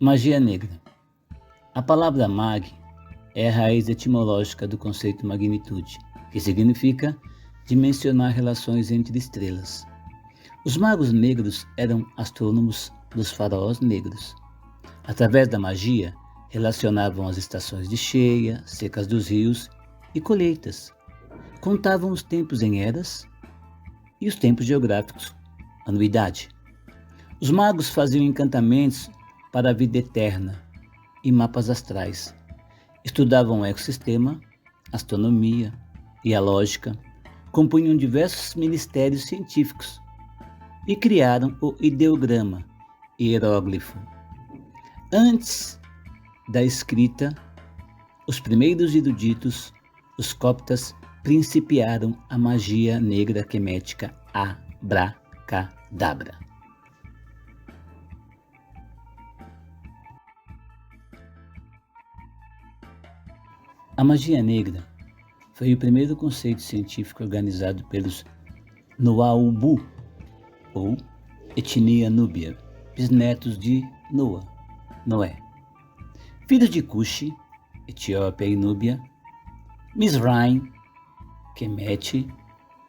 Magia negra. A palavra mag é a raiz etimológica do conceito magnitude, que significa dimensionar relações entre estrelas. Os magos negros eram astrônomos dos faraós negros. Através da magia, relacionavam as estações de cheia, secas dos rios e colheitas. Contavam os tempos em eras e os tempos geográficos, anuidade. Os magos faziam encantamentos para a vida eterna e mapas astrais. Estudavam o ecossistema, astronomia e a lógica, compunham diversos ministérios científicos e criaram o ideograma, hieróglifo. Antes da escrita, os primeiros eruditos, os coptas, principiaram a magia negra quemética abracadabra. A magia negra foi o primeiro conceito científico organizado pelos Nuaubu, ou etnia núbia, bisnetos de Noé, filhos de Cuxi, Etiópia e Núbia, Misraim, Quemete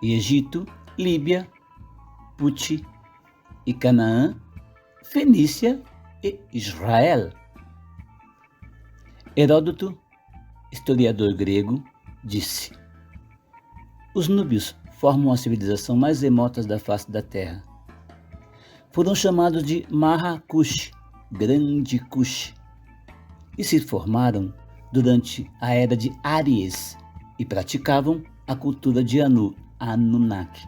e Egito, Líbia, Puti e Canaã, Fenícia e Israel. Heródoto, historiador grego, disse: os núbios formam a civilização mais remota da face da terra. Foram chamados de Maha Kush, Grande Kush, e se formaram durante a era de Áries e praticavam a cultura de Anu, Anunnaki.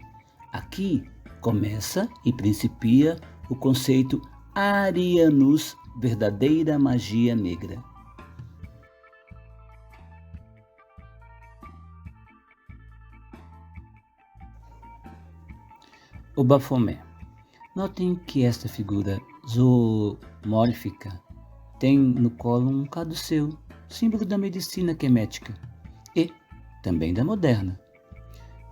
Aqui começa e principia o conceito Arianus, verdadeira magia negra. O Bafomé. Notem que esta figura zoomórfica tem no colo um caduceu, símbolo da medicina quemética e também da moderna.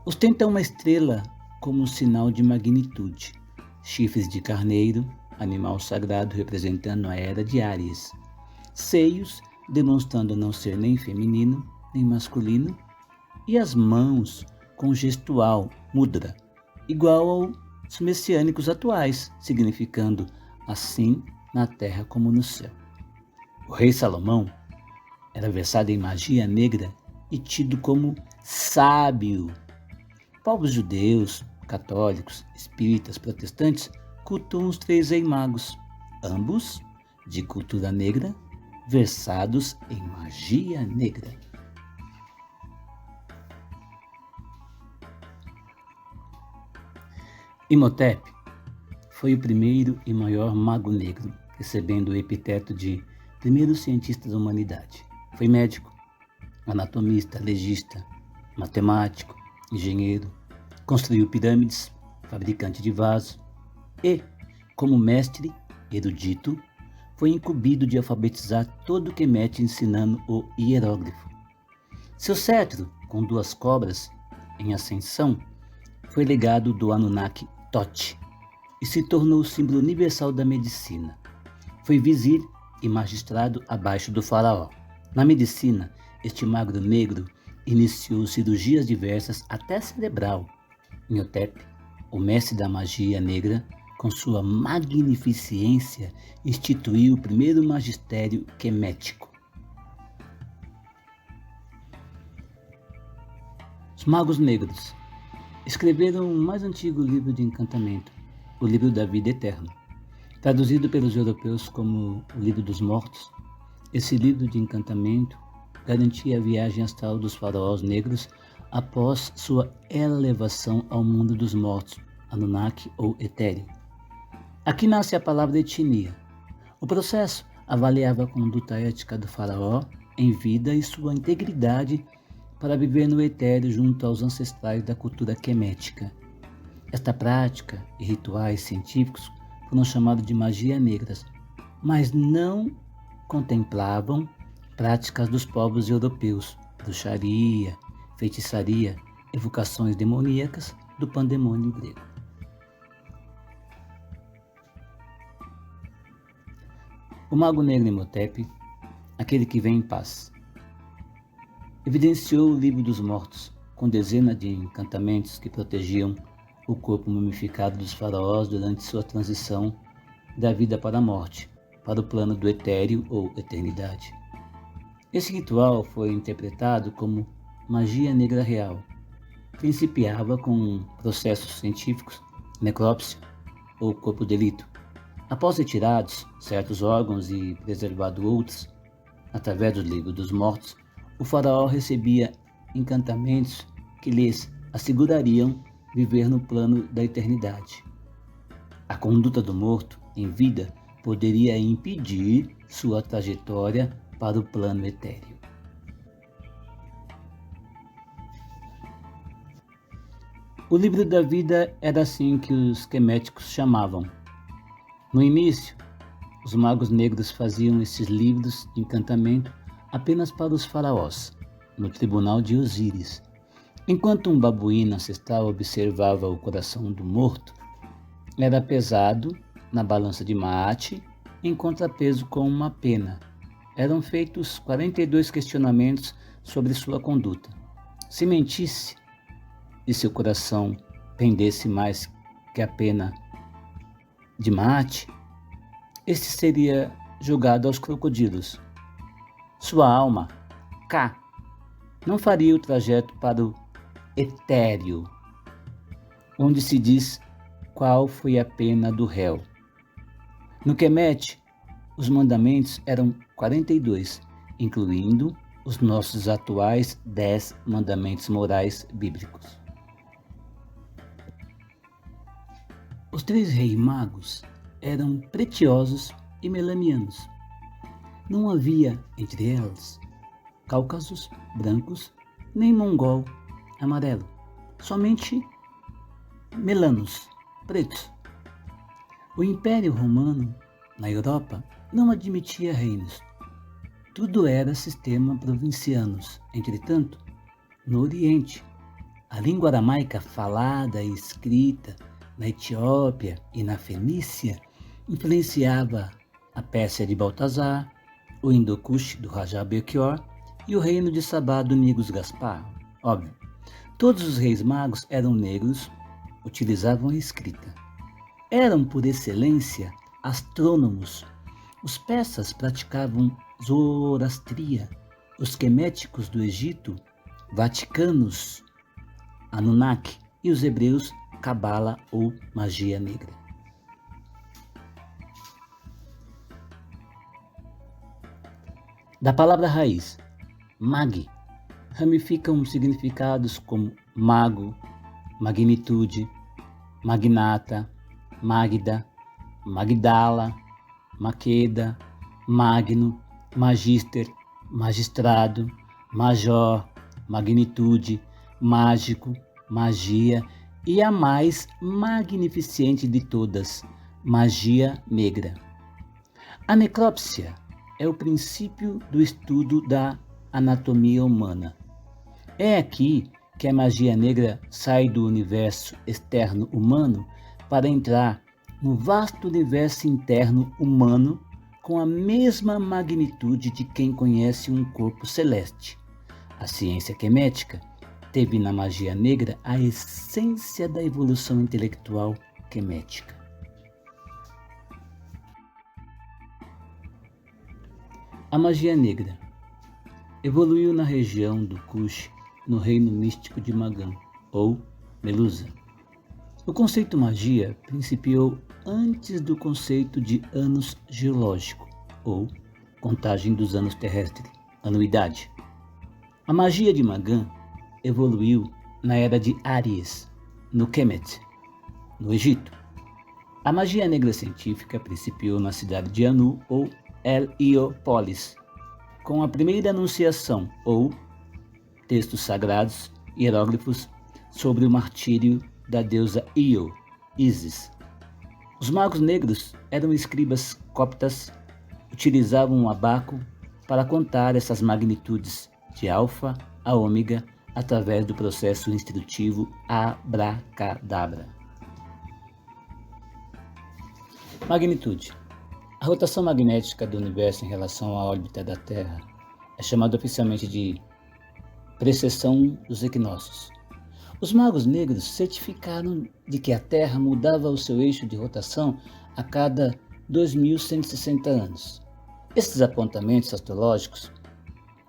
Ostenta uma estrela como sinal de magnitude, chifres de carneiro, animal sagrado representando a era de Áries, seios demonstrando não ser nem feminino nem masculino, e as mãos com gestual mudra, igual aos messiânicos atuais, significando assim na terra como no céu. O rei Salomão era versado em magia negra e tido como sábio. Povos judeus, católicos, espíritas, protestantes cultuam os três reis magos, ambos de cultura negra, versados em magia negra. Imhotep foi o primeiro e maior mago negro, recebendo o epiteto de primeiro cientista da humanidade. Foi médico, anatomista, legista, matemático, engenheiro, construiu pirâmides, fabricante de vasos e, como mestre erudito, foi incumbido de alfabetizar todo o Quemete ensinando o hieróglifo. Seu cetro, com duas cobras em ascensão, foi legado do Anunnaki Tote e se tornou o símbolo universal da medicina. Foi vizir e magistrado abaixo do faraó. Na medicina, este magro negro iniciou cirurgias diversas até cerebral. Imhotep, o mestre da magia negra, com sua magnificência, instituiu o primeiro magistério quemético. Os magos negros escreveram o mais antigo livro de encantamento, o Livro da Vida Eterna. Traduzido pelos europeus como o Livro dos Mortos, esse livro de encantamento garantia a viagem astral dos faraós negros após sua elevação ao mundo dos mortos, Anunnaki ou etéreo. Aqui nasce a palavra etnia. O processo avaliava a conduta ética do faraó em vida e sua integridade para viver no etéreo junto aos ancestrais da cultura quemética. Esta prática e rituais científicos foram chamados de magia negras, mas não contemplavam práticas dos povos europeus, bruxaria, feitiçaria, evocações demoníacas do pandemônio grego. O Mago Negro Imhotep, aquele que vem em paz, evidenciou o livro dos mortos, com dezenas de encantamentos que protegiam o corpo mumificado dos faraós durante sua transição da vida para a morte, para o plano do etéreo ou eternidade. Esse ritual foi interpretado como magia negra real. Principiava com processos científicos, necrópsia ou corpo de delito. Após retirados certos órgãos e preservado outros, através do livro dos mortos, o faraó recebia encantamentos que lhes assegurariam viver no plano da eternidade. A conduta do morto em vida poderia impedir sua trajetória para o plano etéreo. O livro da vida era assim que os queméticos chamavam. No início, os magos negros faziam esses livros de encantamento apenas para os faraós, no tribunal de Osíris. Enquanto um babuíno ancestral observava o coração do morto, era pesado na balança de Maat em contrapeso com uma pena. Eram feitos 42 questionamentos sobre sua conduta. Se mentisse e seu coração pendesse mais que a pena de Maat, este seria jogado aos crocodilos. Sua alma, Ka, não faria o trajeto para o etéreo, onde se diz qual foi a pena do réu. No Kemet, os mandamentos eram 42, incluindo os nossos atuais 10 mandamentos morais bíblicos. Os 3 reis magos eram pretiosos e melanianos. Não havia entre eles cáucasos brancos nem mongol amarelo, somente melanos pretos. O Império Romano na Europa não admitia reinos. Tudo era sistema provincianos. Entretanto, no Oriente, a língua aramaica falada e escrita na Etiópia e na Fenícia influenciava a Pérsia de Baltazar, o Hindukush do Rajá Belchior e o reino de Sabá do Negus Gaspar. Óbvio, todos os reis magos eram negros, utilizavam a escrita. Eram, por excelência, astrônomos. Os persas praticavam zoroastria, os queméticos do Egito, vaticanos, Anunnaki, e os hebreus, cabala ou magia negra. Da palavra raiz, mag, ramificam significados como mago, magnitude, magnata, Magda, Magdala, Maqueda, Magno, Magister, Magistrado, Major, Magnitude, Mágico, Magia e a mais magnificente de todas, Magia Negra. A necrópsia é o princípio do estudo da anatomia humana. É aqui que a magia negra sai do universo externo humano para entrar no vasto universo interno humano com a mesma magnitude de quem conhece um corpo celeste. A ciência quemética teve na magia negra a essência da evolução intelectual quemética. A magia negra evoluiu na região do Kush, no reino místico de Magan, ou Melusa. O conceito magia principiou antes do conceito de anos geológico, ou contagem dos anos terrestres, anuidade. A magia de Magan evoluiu na era de Áries, no Kemet, no Egito. A magia negra científica principiou na cidade de Anu, ou Heliópolis, com a primeira anunciação, ou textos sagrados, hieróglifos, sobre o martírio da deusa Io, Isis. Os magos negros eram escribas coptas, utilizavam um abaco para contar essas magnitudes de alfa a ômega através do processo instrutivo abracadabra. Magnitude. A rotação magnética do universo em relação à órbita da Terra é chamada oficialmente de precessão dos equinócios. Os magos negros certificaram de que a Terra mudava o seu eixo de rotação a cada 2160 anos. Esses apontamentos astrológicos,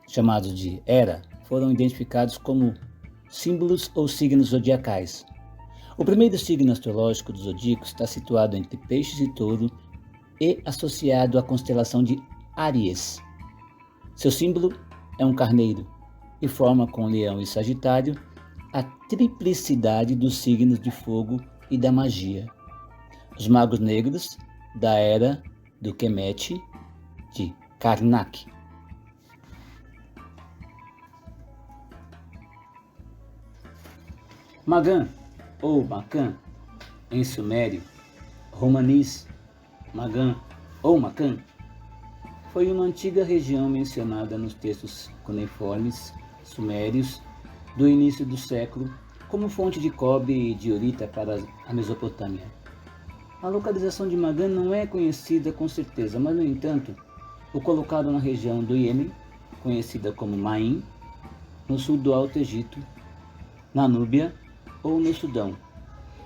chamados de era, foram identificados como símbolos ou signos zodiacais. O primeiro signo astrológico do zodíaco está situado entre Peixes e Touro e associado à constelação de Áries. Seu símbolo é um carneiro e forma com Leão e Sagitário a triplicidade dos signos de fogo e da magia. Os magos negros da era do Kemet de Karnak. Magan ou Macan, em sumério, romanês, Magan ou Macan, foi uma antiga região mencionada nos textos cuneiformes sumérios do início do século como fonte de cobre e diorita para a Mesopotâmia. A localização de Magan não é conhecida com certeza, mas, no entanto, o colocaram na região do Iêmen, conhecida como Maim, no sul do Alto Egito, na Núbia ou no Sudão.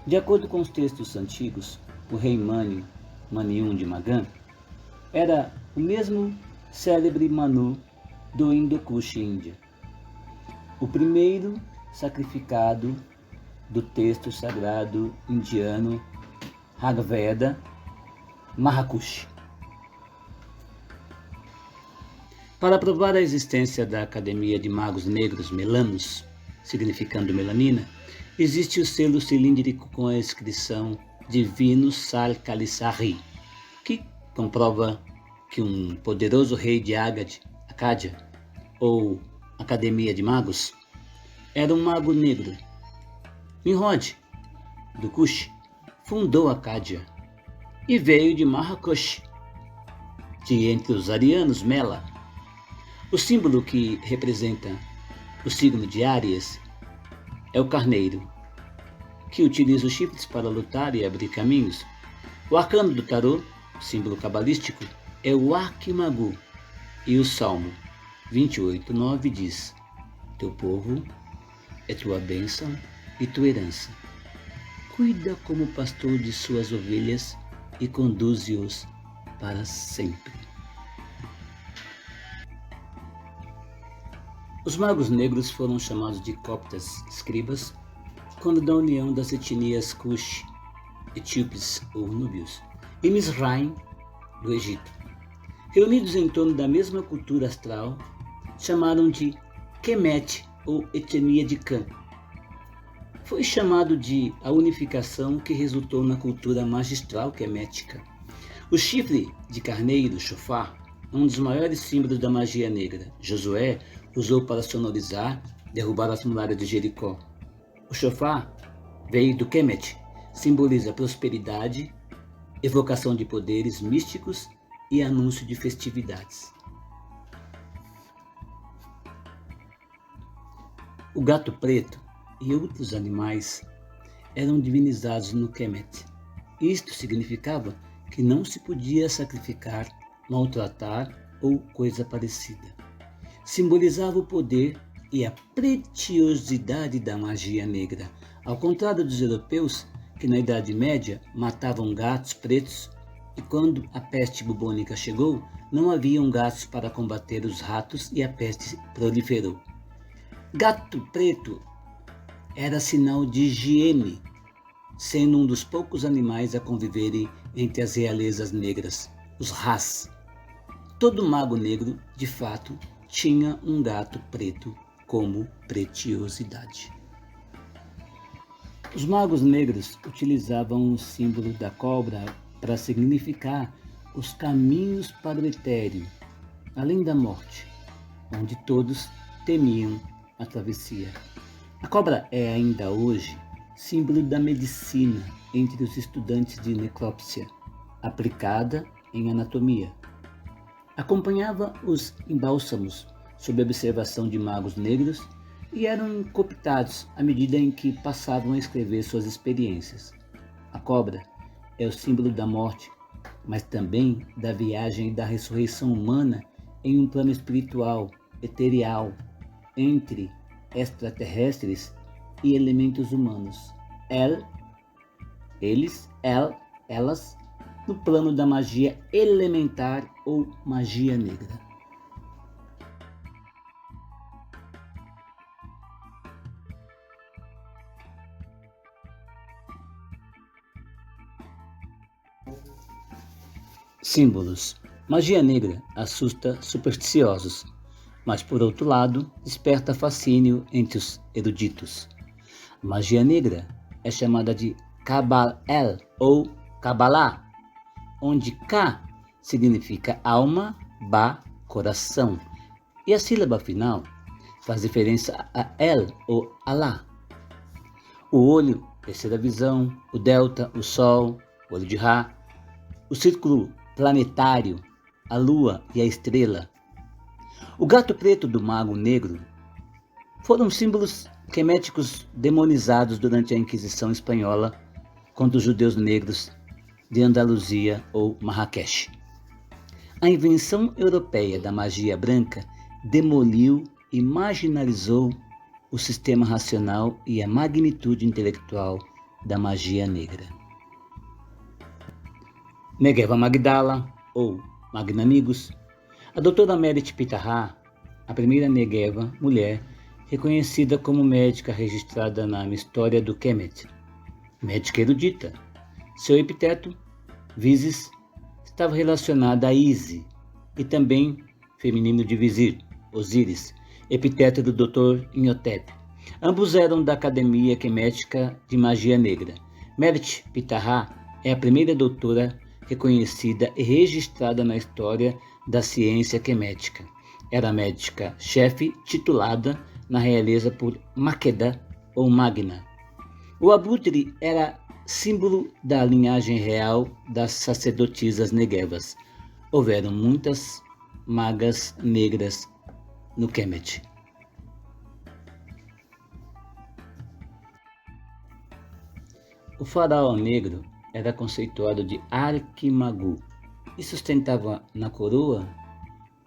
De acordo com os textos antigos, o rei Mani I de Magan, era o mesmo célebre Manu do Hindu-Kush, Índia, o primeiro sacrificado do texto sagrado indiano Rigveda Mahakush. Para provar a existência da Academia de Magos Negros Melanos, significando melanina, existe o selo cilíndrico com a inscrição Divino Sal Kalisari, que comprova que um poderoso rei de Acádia, ou Academia de Magos, era um mago negro. Nimrod, do Kush, fundou Acádia e veio de Mahakush, de entre os arianos Mela. O símbolo que representa o signo de Áries é o carneiro, que utiliza os chifres para lutar e abrir caminhos. O arcano do tarô, símbolo cabalístico, é o Arquimagu, e o Salmo 28:9 diz: Teu povo é tua bênção e tua herança. Cuida como pastor de suas ovelhas e conduze-os para sempre. Os magos negros foram chamados de coptas, escribas, quando da união das etnias Cush, etíopes ou núbios, e Mizraim, do Egito. Reunidos em torno da mesma cultura astral, chamaram de Kemet ou etnia de Cã. Foi chamado de a unificação que resultou na cultura magistral kemética. O chifre de carneiro, shofar, é um dos maiores símbolos da magia negra. Josué usou para sonorizar, derrubar as muralhas de Jericó. O shofar veio do Kemet, simboliza prosperidade, evocação de poderes místicos e anúncio de festividades. O gato preto e outros animais eram divinizados no Kemet. Isto significava que não se podia sacrificar, maltratar ou coisa parecida. Simbolizava o poder e a preciosidade da magia negra, ao contrário dos europeus, que na Idade Média matavam gatos pretos, e quando a peste bubônica chegou, não haviam gatos para combater os ratos e a peste proliferou. Gato preto era sinal de higiene, sendo um dos poucos animais a conviverem entre as realezas negras, os Ras. Todo mago negro, de fato, tinha um gato preto como preciosidade. Os magos negros utilizavam o símbolo da cobra para significar os caminhos para o etéreo, além da morte, onde todos temiam a travessia. A cobra é ainda hoje símbolo da medicina entre os estudantes de necrópsia, aplicada em anatomia. Acompanhava os embálsamos sob observação de magos negros e eram cooptados à medida em que passavam a escrever suas experiências. A cobra é o símbolo da morte mas também da viagem e da ressurreição humana em um plano espiritual, eterial, entre extraterrestres e elementos humanos. Elas, no plano da magia elementar ou magia negra. Símbolos. Magia negra assusta supersticiosos, mas por outro lado desperta fascínio entre os eruditos. A magia negra é chamada de Kabbalah ou Kabbalah, onde Ka significa alma, Ba, coração, e a sílaba final faz referência a El ou Alá. O olho, terceira visão, o delta, o sol, o olho de Ra, o círculo planetário, a lua e a estrela. O gato preto do mago negro foram símbolos queméticos demonizados durante a Inquisição Espanhola contra os judeus negros de Andaluzia ou Marrakech. A invenção europeia da magia branca demoliu e marginalizou o sistema racional e a magnitude intelectual da magia negra. Negeva Magdala, ou Magnamigos, a doutora Merit Pitahá, a primeira Negeva mulher reconhecida como médica registrada na história do Kemet, médica erudita. Seu epiteto, Vises, estava relacionada a Ise, e também feminino de Vizir, Osíris, epiteto do Dr. Imhotep. Ambos eram da Academia Kemética de Magia Negra. Merit Pitahá é a primeira doutora reconhecida e registrada na história da ciência quemética. Era médica chefe titulada na realeza por Maqueda ou Magna. O abutre era símbolo da linhagem real das sacerdotisas negevas. Houveram muitas magas negras no Kemet. O faraó negro era conceituado de Arquimagu e sustentava na coroa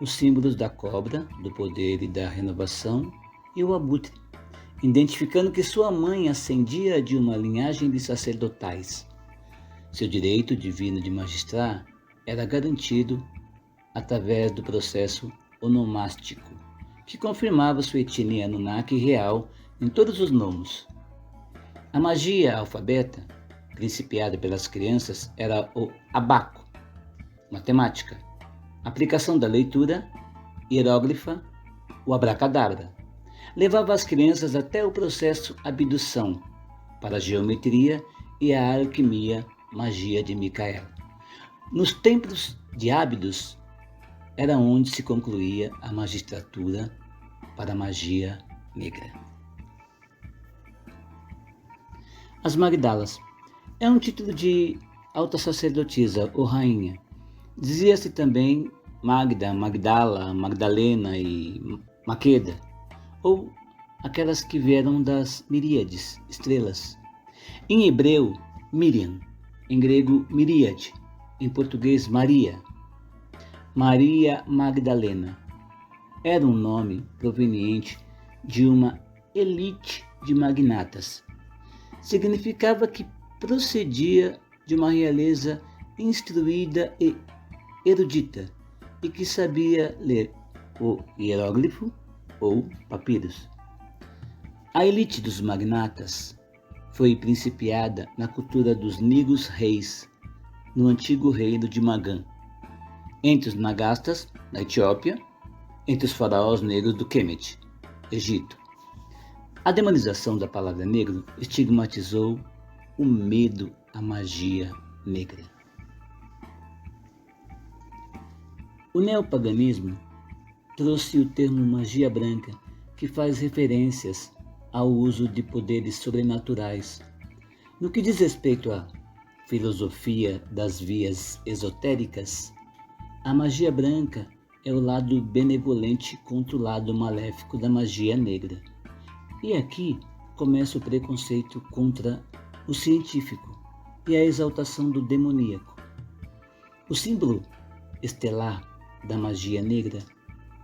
os símbolos da cobra, do poder e da renovação, e o abutre, identificando que sua mãe ascendia de uma linhagem de sacerdotais. Seu direito divino de magistrar era garantido através do processo onomástico, que confirmava sua etnia Anunnaki real em todos os nomos. A magia alfabeta, principiada pelas crianças, era o abaco, matemática, aplicação da leitura, hieróglifa, o abracadabra. Levava as crianças até o processo abdução, para a geometria e a alquimia, magia de Micael. Nos templos de Ábidos era onde se concluía a magistratura para a magia negra. As Magdalas é um título de alta sacerdotisa ou rainha. Dizia-se também Magda, Magdala, Magdalena e Maqueda, ou aquelas que vieram das miríades, estrelas. Em hebreu, Miriam, em grego, Miríade, em português, Maria. Maria Magdalena era um nome proveniente de uma elite de magnatas. Significava que procedia de uma realeza instruída e erudita e que sabia ler o hieróglifo ou papiros. A elite dos magnatas foi principiada na cultura dos Nigos reis, no antigo reino de Magã, entre os Nagastas, na Etiópia, entre os faraós negros do Kemet, Egito. A demonização da palavra negro estigmatizou o medo à magia negra. O neopaganismo trouxe o termo magia branca, que faz referências ao uso de poderes sobrenaturais. No que diz respeito à filosofia das vias esotéricas, a magia branca é o lado benevolente contra o lado maléfico da magia negra. E aqui começa o preconceito contra o científico e a exaltação do demoníaco. O símbolo estelar da magia negra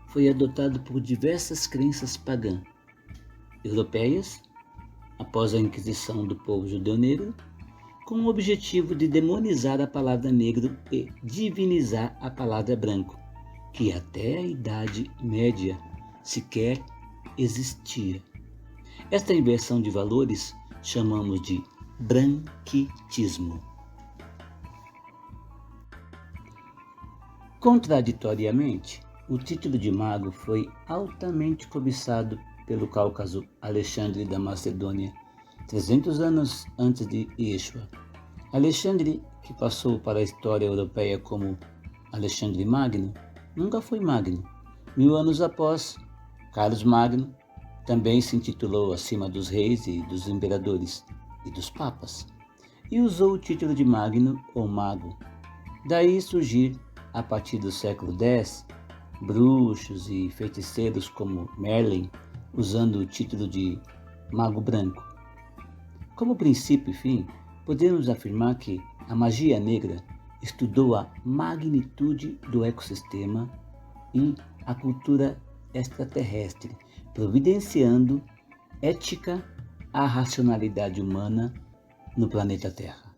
foi adotado por diversas crenças pagãs europeias após a Inquisição do povo judeu negro, com o objetivo de demonizar a palavra negro e divinizar a palavra branco, que até a Idade Média sequer existia. Esta inversão de valores chamamos de branquitismo. Contraditoriamente, o título de mago foi altamente cobiçado pelo Cáucaso Alexandre da Macedônia, 300 anos antes de Yeshua. Alexandre, que passou para a história europeia como Alexandre Magno, nunca foi Magno. 1000 anos após, Carlos Magno também se intitulou acima dos reis e dos imperadores e dos papas, e usou o título de Magno ou Mago. Daí surgir, a partir do século X, bruxos e feiticeiros como Merlin, usando o título de Mago Branco. Como princípio e fim, podemos afirmar que a magia negra estudou a magnitude do ecossistema e a cultura extraterrestre, providenciando ética à racionalidade humana no planeta Terra.